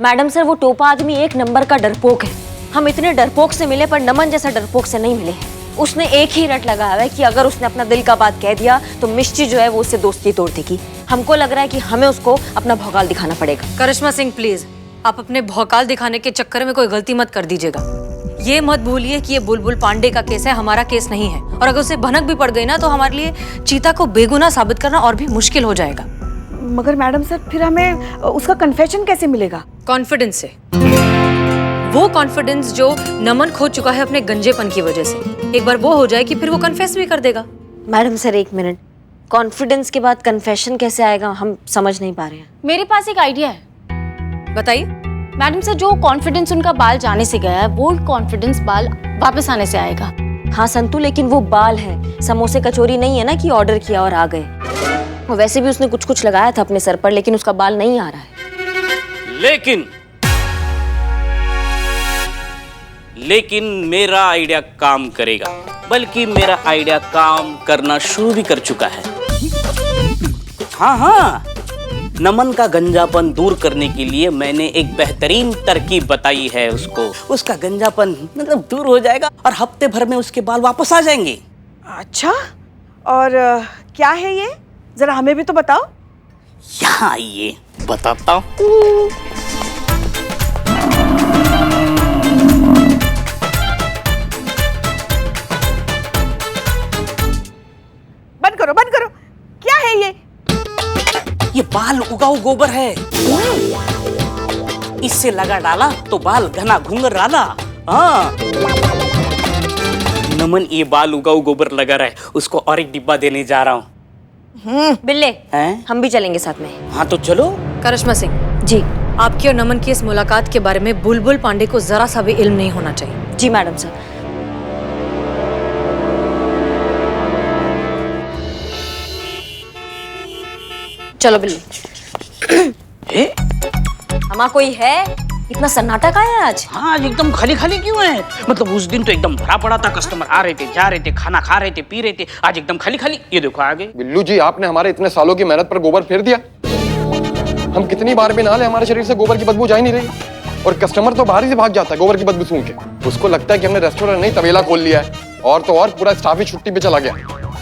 Madam sir, वो टोपा आदमी एक नंबर का डरपोक है। हम इतने डरपोक से मिले पर नमन जैसा डरपोक से नहीं मिले हैं। उसने एक ही रट लगाया है कि अगर उसने अपना दिल का बात कह दिया तो मिष्टी जो है वो उससे दोस्ती तोड़ देगी। हमको लग रहा है कि हमें उसको अपना भौकाल दिखाना पड़ेगा। करिश्मा सिंह प्लीज, आप अपने भौकाल दिखाने के चक्कर में कोई गलती मत कर दीजिएगा। ये मत भूलिए कि ये बुलबुल पांडे का केस है, हमारा केस नहीं है। और अगर उसे भनक भी पड़ गई ना तो हमारे लिए चीता को बेगुनाह साबित करना और भी मुश्किल हो जाएगा। मगर मैडम सर, फिर हमें उसका कन्फेशन कैसे मिलेगा? कॉन्फिडेंस से, वो कॉन्फिडेंस जो नमन खो चुका है अपने गंजेपन की वजह से। एक बार वो हो जाए कि फिर वो कन्फेस भी कर देगा। मैडम सर एक मिनट, कॉन्फिडेंस के बाद कन्फेशन कैसे आएगा? हम समझ नहीं पा रहे हैं। मेरे पास एक आइडिया है। बताइए। मैडम सर, जो कॉन्फिडेंस उनका बाल जाने से गया है वो कॉन्फिडेंस बाल वापस आने से आएगा। हाँ संतु, लेकिन वो बाल है, समोसे कचौरी नहीं है ना कि ऑर्डर किया और आ गए। वैसे भी उसने कुछ कुछ लगाया था अपने सर पर, लेकिन उसका बाल नहीं आ रहा है। लेकिन मेरा आइडिया काम करेगा, बल्कि मेरा आइडिया काम करना शुरू भी कर चुका है। हाँ, नमन का गंजापन दूर करने के लिए मैंने एक बेहतरीन तरकीब बताई है उसको। उसका गंजापन मतलब दूर हो जाएगा और हफ्ते भर में उसके बाल वापस आ जाएंगे। अच्छा, और क्या है ये? जरा हमें भी तो बताओ। यहाँ आइए, बताता हूँ। बंद करो, क्या है ये? ये बाल उगाऊ गोबर है। इससे लगा डाला तो बाल घना घुंघर डाला। हाँ, नमन ये बाल उगाऊ गोबर लगा रहा है, उसको और एक डिब्बा देने जा रहा हूँ। बिल्ले, हैं? हम भी चलेंगे साथ में। हाँ तो चलो। करिश्मा सिंह जी। आपकी और नमन की इस मुलाकात के बारे में बुलबुल पांडे को जरा सा भी इल्म नहीं होना चाहिए। जी मैडम सर। चलो बिल्ली। हमारा कोई है? इतना सन्नाटा का है आज? हाँ, आज एकदम खाली खाली क्यों है? मतलब उस दिन तो एकदम भरा पड़ा था, कस्टमर आ रहे थे, जा रहे थे, खाना खा रहे थे, पी रहे थे। आज एकदम खाली खाली। ये देखो आ गए। बिल्लू जी, आपने हमारे इतने सालों की मेहनत पर गोबर फेर दिया। हम कितनी बार भी नहा ले, हमारे शरीर से गोबर की बदबू जा ही नहीं रही। और कस्टमर तो बाहर ही से भाग जाता है गोबर की बदबू सूंघ के। उसको लगता है कि हमने रेस्टोरेंट नहीं तबेला खोल लिया है। और तो और पूरा स्टाफ ही छुट्टी पे चला गया।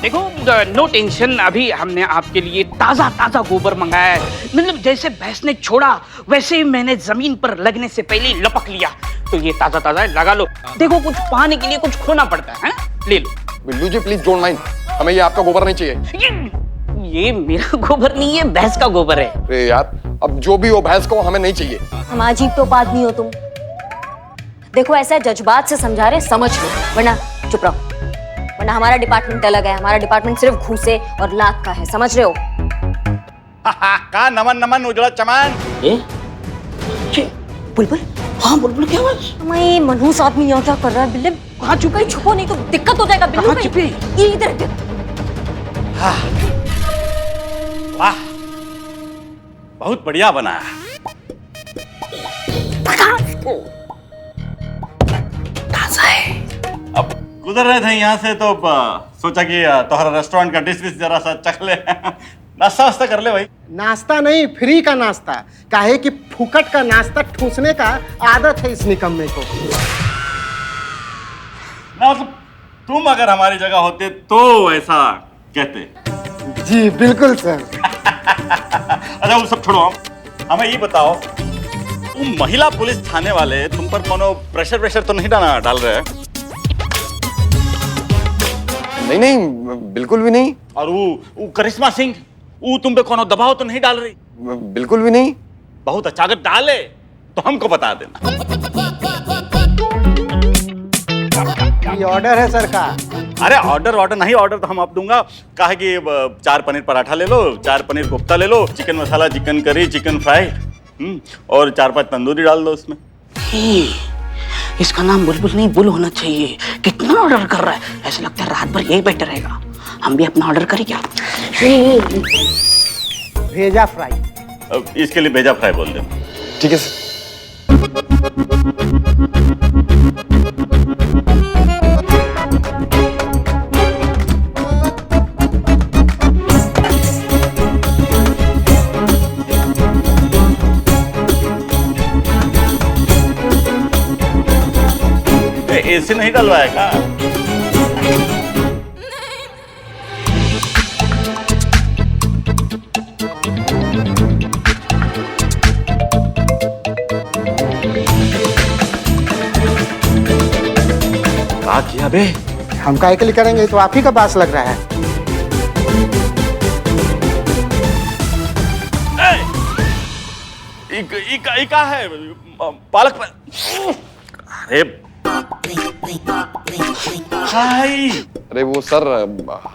देखो, नो टेंशन, अभी हमने आपके लिए ताजा ताजा गोबर मंगाया है। मतलब जैसे भैंस ने छोड़ा वैसे ही मैंने जमीन पर लगने से पहले ही लपक लिया। तो ये ताजा ताजा है, लगा लो। देखो, कुछ पाने के लिए कुछ खोना पड़ता है, ले लो। बिल्लू जी प्लीज डोंट माइंड, हमें ये आपका गोबर नहीं चाहिए। ये मेरा गोबर नहीं है, भैंस का गोबर है। अरे यार, अब जो भी हो भैंस को हमें नहीं चाहिए। हम अजीब तो आदमी हो तुम। देखो, ऐसा जज्बात से समझा रहे, समझ लो, वरना चुप रहो। वरना हमारा डिपार्टमेंट अलग है। हमारा डिपार्टमेंट सिर्फ घूसे और लात का है, समझ रहे हो? का नमन नमन उजड़ा चमन। बुलबुल। हाँ बुलबुल, क्या हुआ? मैं मनहूस आदमी यहाँ क्या कर रहा है? बिल्ले कहाँ छुपे? छुपो नहीं तो दिक्कत हो जाएगा। बिल्लू छुपे? ये इधर। वाह, बहुत बढ़िया बना। अब गुजर रहे थे यहाँ से तो सोचा कि तुम्हारा रेस्टोरेंट का डिश जरा सा चख ले। नाश्ता वास्ता कर ले भाई। नाश्ता नहीं, फ्री का नाश्ता। काहे कि फुकट का नाश्ता ठूसने का आदत है इस निकम्मे को। ना मतलब तुम अगर हमारी जगह होते तो ऐसा कहते। जी बिल्कुल सर। अच्छा वो सब छोड़ो, हमें ये बताओ, तुम महिला पुलिस थाने वाले तुम पर कोनो प्रेशर तो नहीं डाल रहे हैं? नहीं, बिल्कुल भी नहीं। और वो करिश्मा सिंह, वो तुम पे कोनो दबाव तो नहीं डाल रही? बिल्कुल भी नहीं। बहुत अच्छा, अगर डाले तो हमको बता देना। ये ऑर्डर है सरकार। अरे ऑर्डर नहीं, ऑर्डर तो हम आप दूंगा। कहा कि 4 पनीर पराठा ले लो, 4 पनीर कोफ्ता ले लो, चिकन मसाला, चिकन करी, चिकन फ्राई, और 4-5 तंदूरी डाल दो उसमें। इसका नाम बुलबुल नहीं, बुल होना चाहिए। कितना ऑर्डर कर रहा है, ऐसा लगता है रात भर यही बैठा रहेगा। हम भी अपना ऑर्डर करें क्या? भेजा फ्राई। अब इसके लिए भेजा फ्राई बोल दे। ठीक है सर। एसी नहीं डलवाएगा? क्या किया बे? हम काहे के लिए करेंगे, तो आप ही का बास लग रहा है। इका है पालक। अरे हाय, अरे वो सर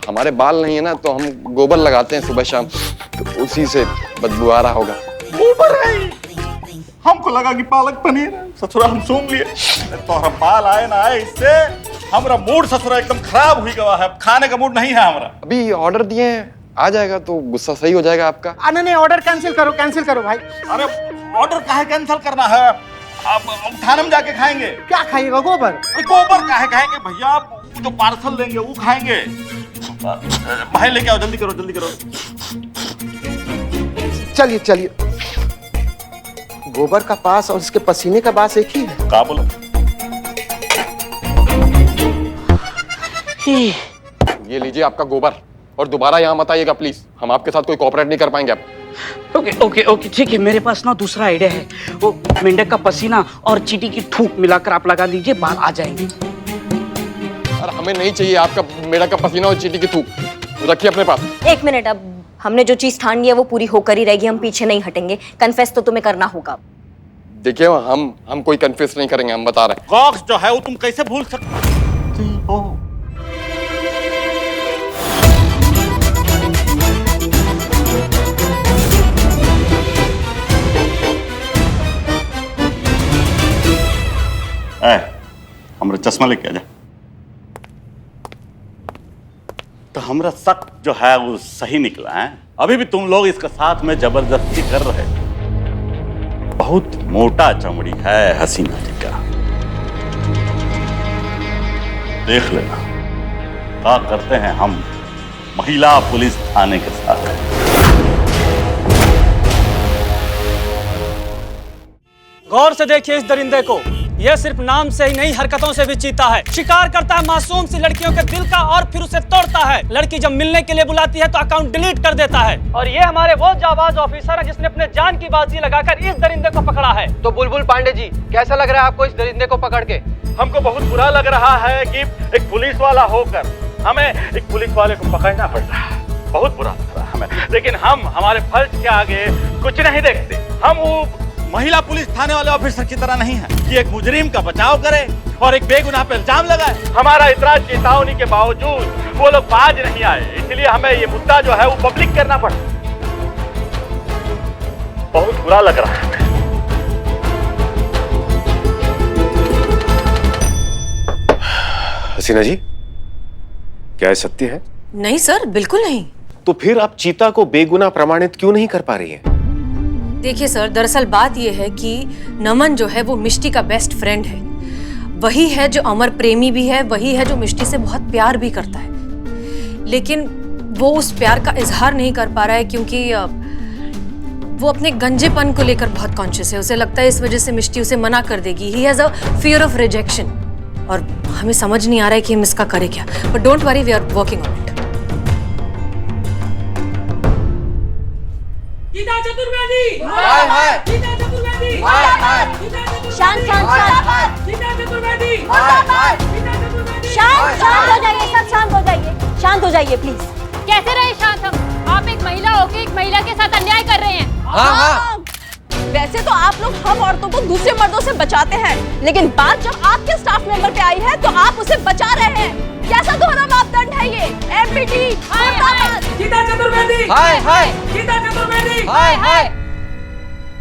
हमारे बाल नहीं है ना, तो हम गोबर लगाते हैं सुबह शाम, तो उसी से बदबू आ रहा होगा। ऊपर है, हमको लगा कि पालक पनीर है। ससुरा हम सूंघ लिए, तो हम बाल आए ना आए, इससे हमारा मूड ससुरा एकदम खराब हुई गवा है। खाने का मूड नहीं है हमारा। अभी ऑर्डर दिए हैं, आ जाएगा तो गुस्सा सही हो जाएगा आपका। नहीं, ऑर्डर कैंसिल करो भाई। अरे ऑर्डर काहे कैंसिल करना है? अब थाने में जाके खाएंगे। क्या खाइएगा, गोबर? गोबर काहे खाएंगे भैया? आप जो पार्सल देंगे वो खाएंगे। भाई लेके आओ, जल्दी करो। चलिए। गोबर का पास और इसके पसीने का बास एक ही है। क्या बोला? ये लीजिए आपका गोबर, और दोबारा यहाँ मत आइएगा प्लीज, हम आपके साथ कोई कोऑपरेट नहीं कर पाएंगे अब। ओके ठीक है। मेरे पास ना दूसरा आइडिया है। वो मेंढक का पसीना और चींटी की थूक मिलाकर आप लगा दीजिए, बाल आ जाएंगे। और हमें नहीं चाहिए आपका मेढक का पसीना और चींटी की थूक, रखिए अपने पास। एक मिनट, अब हमने जो चीज ठान ली है वो पूरी होकर ही रहेगी, हम पीछे नहीं हटेंगे। कन्फेस तो तुम्हें करना होगा। देखिए हम कोई कन्फेस नहीं करेंगे, हम बता रहे हैं। कॉक्स जो है वो तुम कैसे भूल सकते हो? हमरा चश्मा लेके आ जा। तो हमरा शक जो है वो सही निकला है। अभी भी तुम लोग इसका साथ में जबरदस्ती कर रहे हो। बहुत मोटा चमड़ी है हसीना जी का, देख लेना क्या करते हैं हम महिला पुलिस थाने के साथ। गौर से देखिए इस दरिंदे को, यह सिर्फ नाम से ही नहीं हरकतों से भी चीता है। शिकार करता है मासूम सी लड़कियों के दिल का और फिर उसे तोड़ता है। लड़की जब मिलने के लिए बुलाती है तो अकाउंट डिलीट कर देता है। और ये हमारे वो जाबाज ऑफिसर है जिसने अपने जान की बाजी लगाकर इस दरिंदे को पकड़ा है। तो बुलबुल पांडे जी, कैसा लग रहा है आपको इस दरिंदे को पकड़ के? हमको बहुत बुरा लग रहा है कि एक पुलिस वाला होकर हमें एक पुलिस वाले को पकड़ना पड़ रहा है। बहुत बुरा लग रहा है हमें, लेकिन हम हमारे फर्ज के आगे कुछ नहीं देखते। हम वो महिला पुलिस थाने वाले ऑफिसर की तरह नहीं है कि एक मुजरिम का बचाव करे और एक बेगुनाह पर इल्जाम लगाए। हमारा इतराज चेतावनी के बावजूद वो लोग बाज नहीं आए, इसलिए हमें ये मुद्दा जो है वो पब्लिक करना पड़ा। बहुत बुरा लग रहा है। हसीना जी, क्या ये सत्य है? नहीं सर, बिल्कुल नहीं। तो फिर आप चीता को बेगुनाह प्रमाणित क्यों नहीं कर पा रही हैं? देखिए सर, दरअसल बात यह है कि नमन जो है वो मिष्टी का बेस्ट फ्रेंड है। वही है जो अमर प्रेमी भी है, वही है जो मिष्टी से बहुत प्यार भी करता है। लेकिन वो उस प्यार का इजहार नहीं कर पा रहा है क्योंकि वो अपने गंजेपन को लेकर बहुत कॉन्शियस है। उसे लगता है इस वजह से मिष्टी उसे मना कर देगी। He has a fear of rejection, और हमें समझ नहीं आ रहा है कि हम इसका करें क्या। But don't worry, we are working on it. Chaturvedi, hi hi. Chaturvedi, hi hi. Shant Chaturvedi, hi hi. शांत हो जाइए, सब शांत हो जाइए, शांत हो जाइए प्लीज। कैसे रहे शांत हम? आप एक महिला होकर एक महिला के साथ अन्याय कर रहे हैं। हाँ। वैसे तो आप लोग हम औरतों को दूसरे मर्दों से बचाते हैं, लेकिन बात जब आपके स्टाफ मेंबर पे आई है तो आप उसे बचा रहे हैं। कैसा दोहरा मापदंड है ये? एमपीटी, गीता चतुर्वेदी, हाय हाय। गीता चतुर्वेदी, हाय हाय।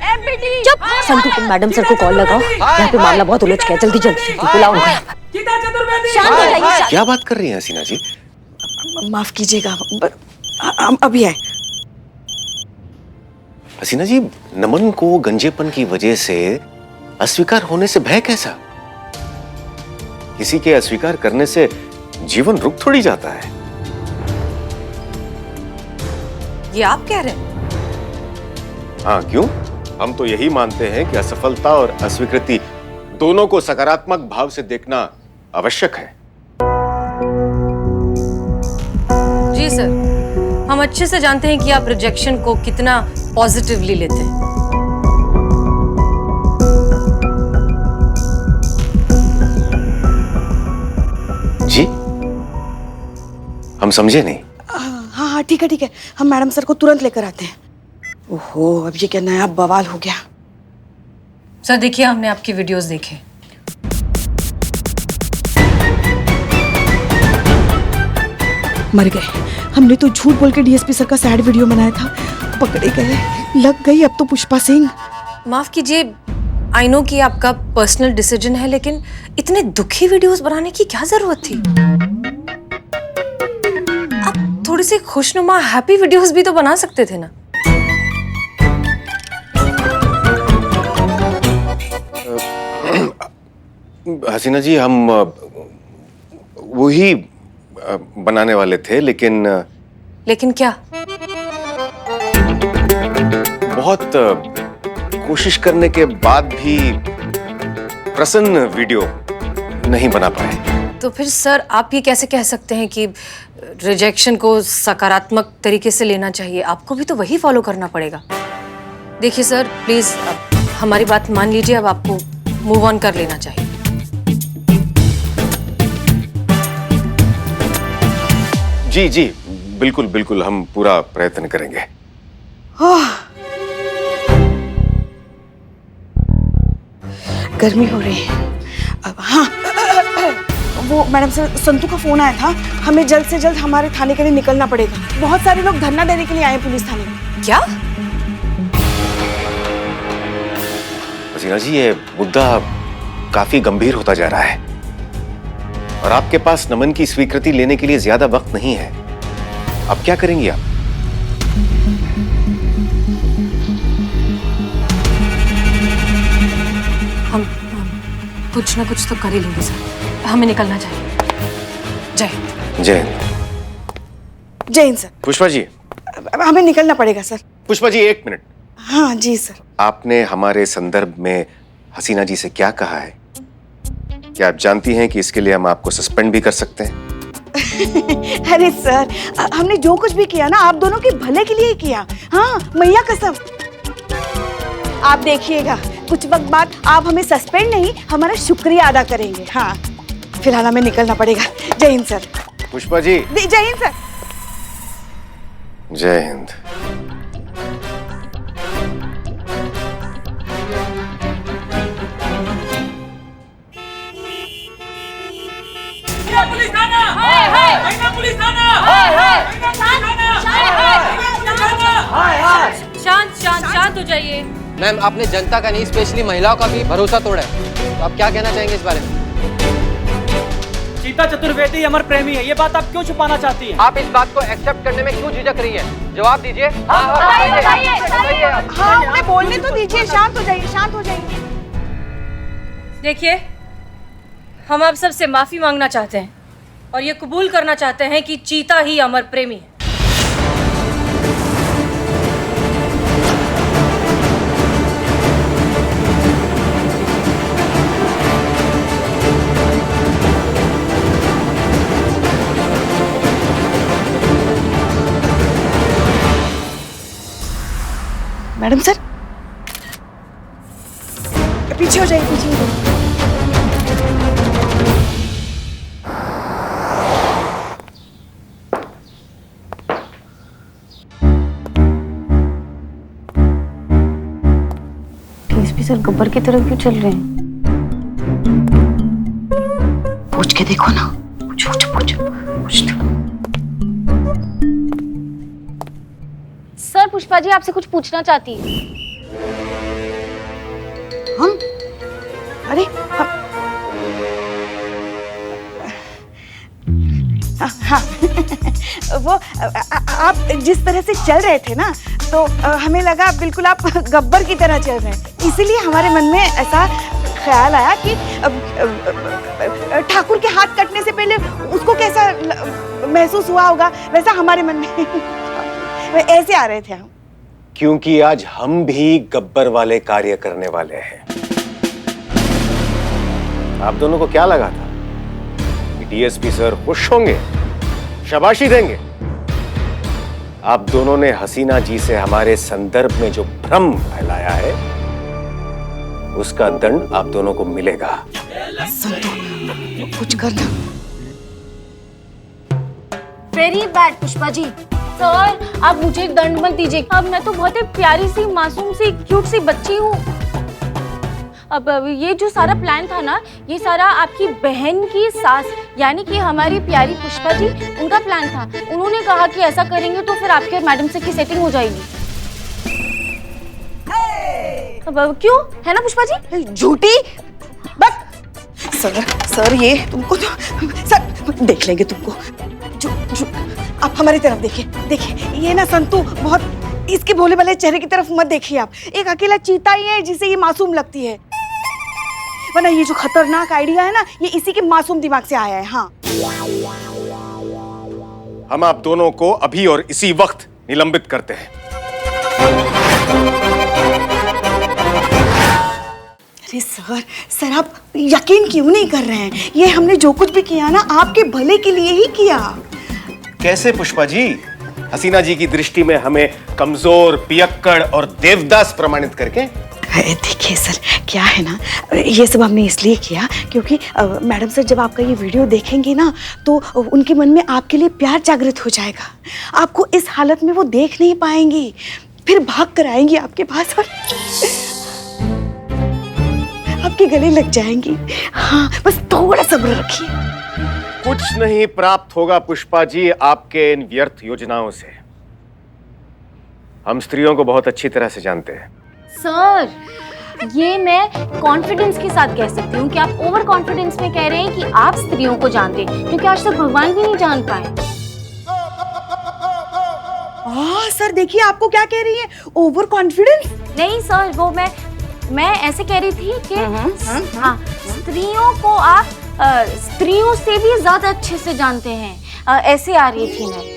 एमपीटी, चुप। संतू, तुम मैडम सर को कॉल लगाओ, यहाँ पे मामला बहुत उलझ गया। जल्दी बुलाओ उनको यहाँ पर। गीता चतुर्वेदी, शांत हो जाइए। क्या बात कर रही हैं हसीना जी? माफ कीजिएगा, हम अभी आए। हसीना जी, नमन को गंजेपन की वजह से अस्वीकार होने से भय कैसा? किसी के अस्वीकार करने से जीवन रुक थोड़ी जाता है। ये आप कह रहे हैं? हाँ, क्यों? हम तो यही मानते हैं कि असफलता और अस्वीकृति दोनों को सकारात्मक भाव से देखना आवश्यक है। जी सर, हम अच्छे से जानते हैं कि आप रिजेक्शन को कितना पॉजिटिवली लेते हैं। जी, हम समझे नहीं। हाँ हाँ ठीक है, हम मैडम सर को तुरंत लेकर आते हैं। ओहो, अब ये क्या नया बवाल हो गया। सर देखिए, हमने आपकी वीडियोस देखे। मर गए, हमने तो झूठ बोल के डीएसपी सर का सैड वीडियो बनाया था, पकड़े गए, लग गई अब तो पुष्पा सिंह। माफ कीजिए, आई नो कि आपका पर्सनल डिसीजन है, लेकिन इतने दुखी वीडियोस बनाने की क्या जरूरत थी? आप थोड़ी सी खुशनुमा हैप्पी वीडियोस भी तो बना सकते थे ना। हसीना जी, हम वही बनाने वाले थे, लेकिन क्या? बहुत कोशिश करने के बाद भी प्रसन्न वीडियो नहीं बना पाए। तो फिर सर आप ये कैसे कह सकते हैं कि रिजेक्शन को सकारात्मक तरीके से लेना चाहिए? आपको भी तो वही फॉलो करना पड़ेगा। देखिए सर, प्लीज हमारी बात मान लीजिए, अब आपको मूव ऑन कर लेना चाहिए। जी जी, बिल्कुल बिल्कुल, हम पूरा प्रयत्न करेंगे। गर्मी हो रही है। अब हाँ, वो मैडम से संतू का फोन आया था, हमें जल्द से जल्द हमारे थाने के लिए निकलना पड़ेगा। बहुत सारे लोग धरना देने के लिए आए पुलिस थाने में। क्या? हसीना जी, ये मुद्दा काफी गंभीर होता जा रहा है और आपके पास नमन की स्वीकृति लेने के लिए ज्यादा वक्त नहीं है। अब क्या करेंगी आप? हम कुछ ना कुछ तो कर ही लेंगे सर, हमें निकलना चाहिए। जय हिंद। जय हिंद। जय हिंद सर। पुष्पा जी, हमें निकलना पड़ेगा सर। पुष्पा जी, एक मिनट। हाँ जी सर। आपने हमारे संदर्भ में हसीना जी से क्या कहा है? क्या आप जानती हैं कि इसके लिए हम आपको सस्पेंड भी कर सकते हैं? अरे सर, हमने जो कुछ भी किया ना, आप दोनों के भले के लिए ही किया। हाँ, मैया कसम। आप देखिएगा, कुछ वक्त बाद आप हमें सस्पेंड नहीं, हमारा शुक्रिया अदा करेंगे। हाँ, फिलहाल हमें निकलना पड़ेगा। जय हिंद सर। पुष्पा जी। जय हिंद सर। जय हिंद। पुलिस थाना, हाय हाय, पुलिस थाना, हाय हाय, शांत हो जाइए। मैम, आपने जनता का नहीं, स्पेशली महिलाओं का भी भरोसा तोड़ा है, तो आप क्या कहना चाहेंगे इस बारे में? चीता चतुर्वेदी अमर प्रेमी है, ये बात आप क्यों छुपाना चाहती हैं? आप इस बात को एक्सेप्ट करने में क्यों झिझक रही है? जवाब दीजिए। हाँ, उन्हें बोलने तो दीजिए। शांत हो जाइए, शांत हो जाइए। देखिए, हम आप सबसे माफी मांगना चाहते हैं और ये कबूल करना चाहते हैं कि चीता ही अमर प्रेमी है। मैडम सर, पीछे हो जाइए, पीछे हो जाइए। डीएसपी सर गब्बर की तरफ क्यों चल रहे हैं? पूछ के देखो ना। पूछ। सर, पुष्पा जी आपसे कुछ पूछना चाहती है। हम? अरे हाँ वो आप जिस तरह से चल रहे थे ना, तो हमें लगा बिल्कुल आप गब्बर की तरह चल रहे हैं, इसीलिए हमारे मन में ऐसा ख्याल आया कि ठाकुर के हाथ कटने से पहले उसको कैसा महसूस हुआ होगा, वैसा हमारे मन में ऐसे आ रहे थे हम। क्योंकि आज हम भी गब्बर वाले कार्य करने वाले हैं। आप दोनों को क्या लगा था डीएसपी सर खुश होंगे, शाबाशी देंगे। आप दोनों ने हसीना जी से हमारे संदर्भ में जो भ्रम फैलाया है, उसका दंड आप दोनों को मिलेगा। कुछ करना। Very bad Pushpa ji. Sir आप मुझे दंड मत दीजिए। अब मैं तो बहुत ही प्यारी सी, मासूम सी, क्यूट सी बच्ची हूँ। अब ये जो सारा प्लान था ना, ये सारा आपकी बहन की सास यानी कि हमारी प्यारी पुष्पा जी, उनका प्लान था। उन्होंने कहा कि ऐसा करेंगे तो फिर आपके और मैडम से की सेटिंग हो जाएगी। अब क्यों है ना पुष्पा जी? झूठी बस। सर ये तुमको तो सर देख लेंगे तुमको। आप हमारी तरफ देखिए ये ना संतू बहुत, इसके भोले भाले चेहरे की तरफ मत देखिए आप। एक अकेला चीता ही है जिसे ये मासूम लगती है, वरना ये जो खतरनाक आइडिया है ना, ये इसी के मासूम दिमाग से आया है। हाँ, हम आप दोनों को अभी और इसी वक्त निलंबित करते हैं। अरे सर आप यकीन क्यों नहीं कर रहे हैं? ये हमने जो कुछ भी किया ना, आपके भले के लिए ही किया। कैसे पुष्पा जी? हसीना जी की दृष्टि में हमें कमजोर, पियक्कड़ और देवदास प्रमाणित करके? देखिए सर, क्या है ना, ये सब हमने इसलिए किया क्योंकि मैडम सर जब आपका ये वीडियो देखेंगे ना, तो उनके मन में आपके लिए प्यार जागृत हो जाएगा। आपको इस हालत में वो देख नहीं पाएंगी, फिर भाग कर आएंगी आपके पास और आपके गले लग जाएंगी। हाँ, बस थोड़ा सब्र रखिए। कुछ नहीं प्राप्त होगा पुष्पा जी आपके इन व्यर्थ योजनाओं से। हम स्त्रियों को बहुत अच्छी तरह से जानते हैं। सर ये मैं कॉन्फिडेंस के साथ कह सकती हूँ कि आप ओवर कॉन्फिडेंस में कह रहे हैं कि आप स्त्रियों को जानते हैं, क्योंकि आज तक भगवान भी नहीं जान पाए। सर देखिए आपको क्या कह रही है, ओवर कॉन्फिडेंस? नहीं सर, वो मैं ऐसे कह रही थी कि हाँ, स्त्रियों को आप स्त्रियों से भी ज्यादा अच्छे से जानते हैं, ऐसे आ रही थी मैं।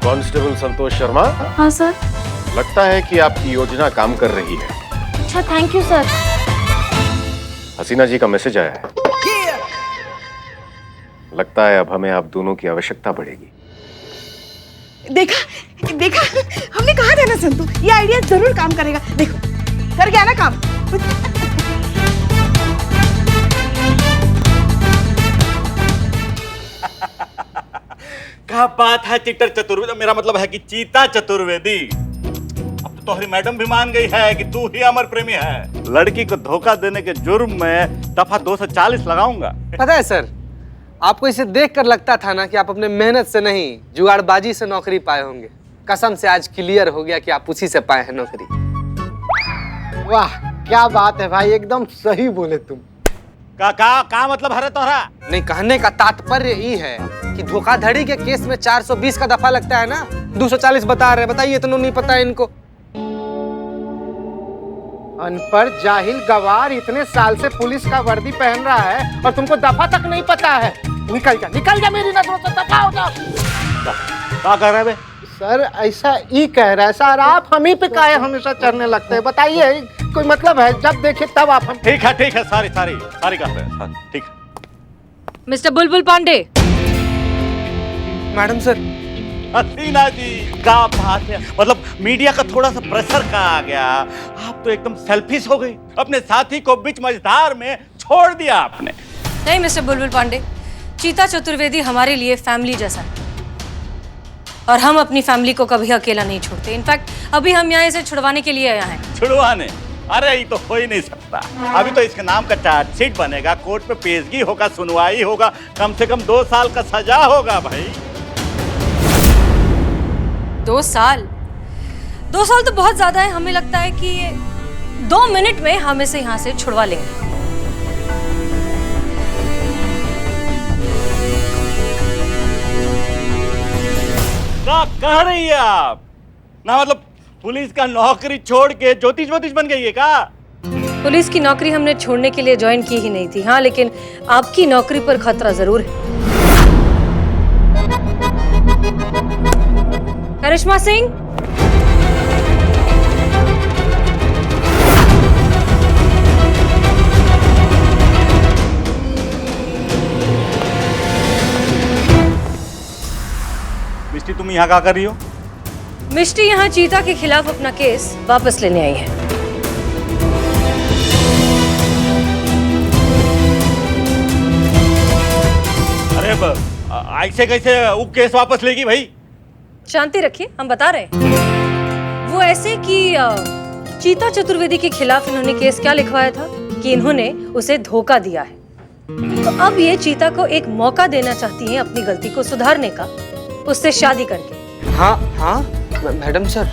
कांस्टेबल संतोष शर्मा। हाँ सर। लगता है कि आपकी योजना काम कर रही है। अच्छा, थैंक यू सर। हसीना जी का मैसेज आया है। लगता है अब हमें आप दोनों की आवश्यकता पड़ेगी। देखा हमने कहा था ना संतू, ये आइडिया जरूर काम करेगा। देखो कर गया ना काम। क्या बात है चिट्टर चतुर्वेदी, मेरा मतलब है कि चीता चतुर्वेदी। अब तो तुम्हारी मैडम भी मान गई है कि तू ही अमर प्रेमी है। लड़की को धोखा देने के जुर्म में दफा 240 लगाऊंगा। पता है सर, आपको इसे देखकर लगता था ना कि आप अपने मेहनत से नहीं, जुगाड़बाजी से नौकरी पाए होंगे। कसम से आज क्लियर हो गया कि आप उसी से पाए हैं नौकरी। वाह क्या बात है भाई, एकदम सही बोले तुम। का मतलब है तोहरा? नहीं, कहने का तात्पर्य यही है कि धोखाधड़ी के केस में 420 का दफा लगता है ना, 240 बता रहे। बताइए, इतना नहीं पता है इनको। अनपढ़ जाहिल गवार इतने साल से पुलिस का वर्दी पहन रहा है और तुमको दफा तक नहीं पता है। निकल जा मेरी नजरों से, दफा हो जाओ। क्या कह रहे हैं? सर ऐसा ही कह रहा है सर, आप हम ही पे काहे हमेशा चढ़ने लगते हैं? बताइए कोई मतलब है? जब देखे तब आप हम। ठीक है सारी कह रहे हैं। ठीक है mister Bulbul Pandey. Madam sir. Haseena ji क्या बात है, मतलब मीडिया का थोड़ा सा प्रेशर का आ गया। आप तो एकदम सेल्फिश हो गई, अपने साथी को बीच मझधार में छोड़ दिया आपने। नहीं मिस्टर बुलबुल पांडे, चीता चतुर्वेदी हमारे लिए फैमिली जैसा है और हम अपनी फैमिली को कभी अकेला नहीं छोड़ते। इनफैक्ट अभी हम यहाँ इसे छुड़वाने के लिए आए हैं। छुड़वाने? अरे ये तो हो ही नहीं सकता। अभी तो इसके नाम का चार्जशीट बनेगा, कोर्ट में पेशगी होगा, सुनवाई होगा, कम से कम 2 साल का सजा होगा भाई। 2 साल? 2 साल तो बहुत ज्यादा है। हमें लगता है कि 2 मिनट में हम इसे यहाँ से छुड़वा लेंगे। क्या कह रही है आप? ना मतलब पुलिस का नौकरी छोड़ के ज्योतिष बन गई है क्या? पुलिस की नौकरी हमने छोड़ने के लिए ज्वाइन की ही नहीं थी। हाँ, लेकिन आपकी नौकरी पर खतरा जरूर है। करिश्मा सिंह, मिष्टी तुम यहाँ क्या कर रही हो? मिष्टी यहाँ चीता के खिलाफ अपना केस वापस लेने आई है। अरे ऐसे कैसे वो केस वापस लेगी भाई? शांति रखिए, हम बता रहे हैं। वो ऐसे कि चीता चतुर्वेदी के खिलाफ इन्होंने केस क्या लिखवाया था कि इन्होंने उसे धोखा दिया है। तो अब ये चीता को एक मौका देना चाहती हैं अपनी गलती को सुधारने का, उससे शादी करके। हाँ हाँ मैडम सर,